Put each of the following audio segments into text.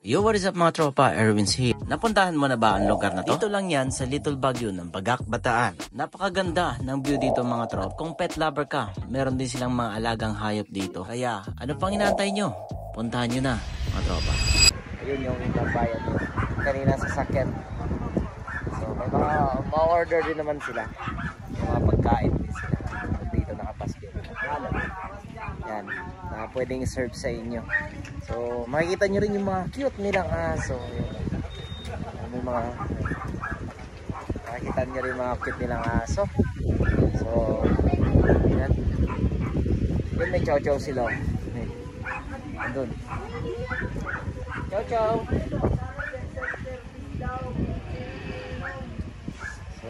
Yo, what is up mga tropa? Erwin's here. Napuntahan mo na ba ang lugar na to? Dito lang yan sa Little Baguio ng Bagak, Bataan. Napakaganda ng view dito mga trop. Kung pet lover ka, meron din silang mga alagang hayop dito. Kaya, ano pang inaantay nyo? Puntahan nyo na mga tropa. Ayun yung bayan kanina sa sakyan. So may mga order din naman sila. May mga pagkain din sila. Dito nakapaskil. Yan, na pwedeng serve sa inyo. So makikita nyo rin yung mga cute nilang aso. May mga makikita nyo rin mga cute nilang aso. So yan. Yun may chow chow sila. Andun. Chow chow. So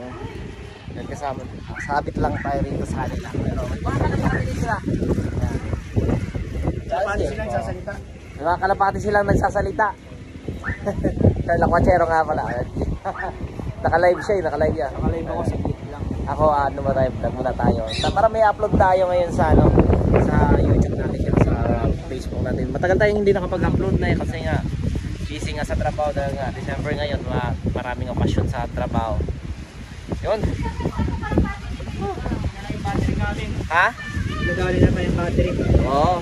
nagkasama. Sabit lang tayo rito sa kanila. Pero may mga kalapati sila. Kalapati silang nagsasalita. Mga kalapati silang nagsasalita. Carla Quachero nga pala. Naka-live siya, naka-live yan. Naka-live ako sa clip lang. Ako ano ba tayo, vlog muna tayo. Para may upload tayo ngayon sa ano, sa YouTube natin at sa Facebook natin. Matagal tayong hindi nakapag-upload na kasi nga busy nga sa trabaho dahil nga December ngayon, maraming okasyon sa trabaho. Yun. Ha? Nagali na pa yung battery. Oo.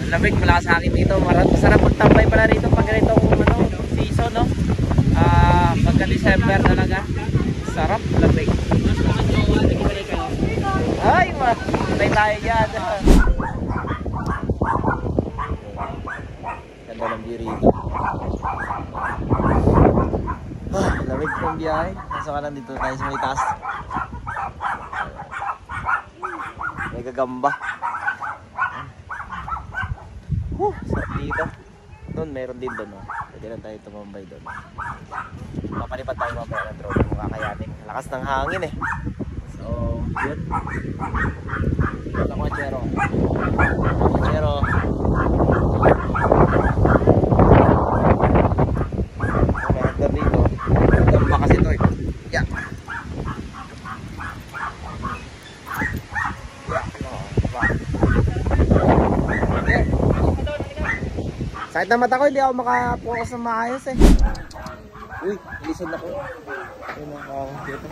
Ang lamig mula sa akin dito. Masarap magtambay pala rito pag ganitong season, no? Pagka December talaga. Sarap, lamig. Ay, matay tayo dyan. Ganda ng view rito. Lamig ng biyahe. Kaso ka nandito tayo sa may taas. May gagamba. Sarap dito. Doon, meron din doon. Pwede lang tayo tumambay doon. Papalipad tayo mamaya ng drone kung kakayanin. Lakas ng hangin eh. So, yun. Lakwachero. Lakwachero. Maganda dito. Gamba kasi ito eh. Yeah. Sakit na mata ko, hindi ako makapokus ng maayos eh. Uy, listen ako. Ayun ako, dito.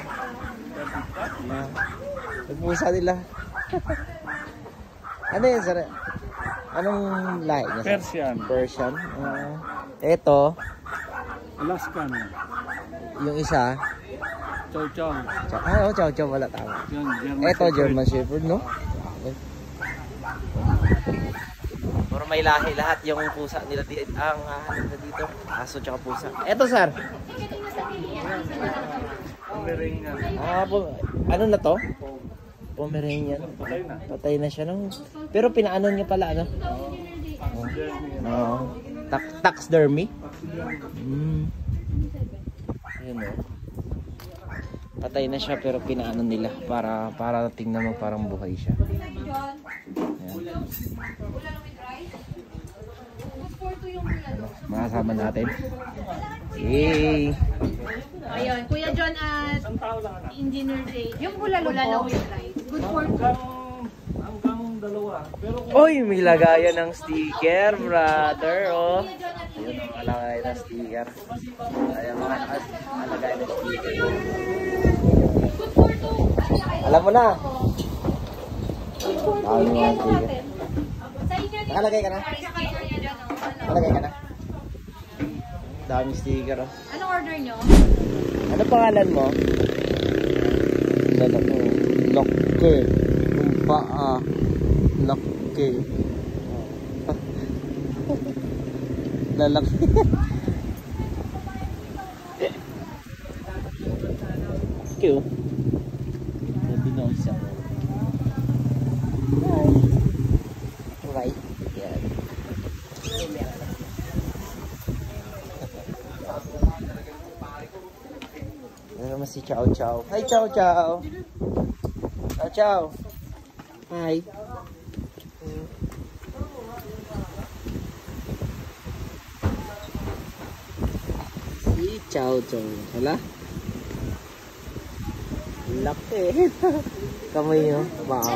Nagpusa nila. Ano yun, sir? Anong lahi niya? Persian. Persian. Ito. Alaskan. Yung isa. Chow chow. Ah, chow chow wala tama. Ito, German Shepherd, no? Pero may lahi lahat yung pusa nila dito. Aso tsaka pusa. Eto, sir. Pomeranian. Ano na to? Pomeranian. Patay na siya no. Pero pinaano niya pala ano? No. Taxidermy. Ayun oh. Patay na siya pero pinaano nila para tingnan mo parang buhay siya. Ayan. Makasama natin. Yay! Ayun, Kuya John at Engineer Jay. Yung bulalo po. Good for two. Hanggang dalawa. Oy, may lagayan ng sticker, brother. Oh. Ayun, nakalagay ng sticker. Ayun, nakalagay ng sticker. Alam mo na. Nakalagay ka na? Nakalagay ka na? Daming sticker. Oh. Anong order nyo? Ano pangalan mo? Lokke. Kumpaa. Lokke. Lalaki. Cute. Sabi na isa. Right. Yan. Ano si Chow Chow? Hi Chow Chow. Chow Chow. Hi. Si Chow Chow. Hala? Laki. Kamay nyo. Wow.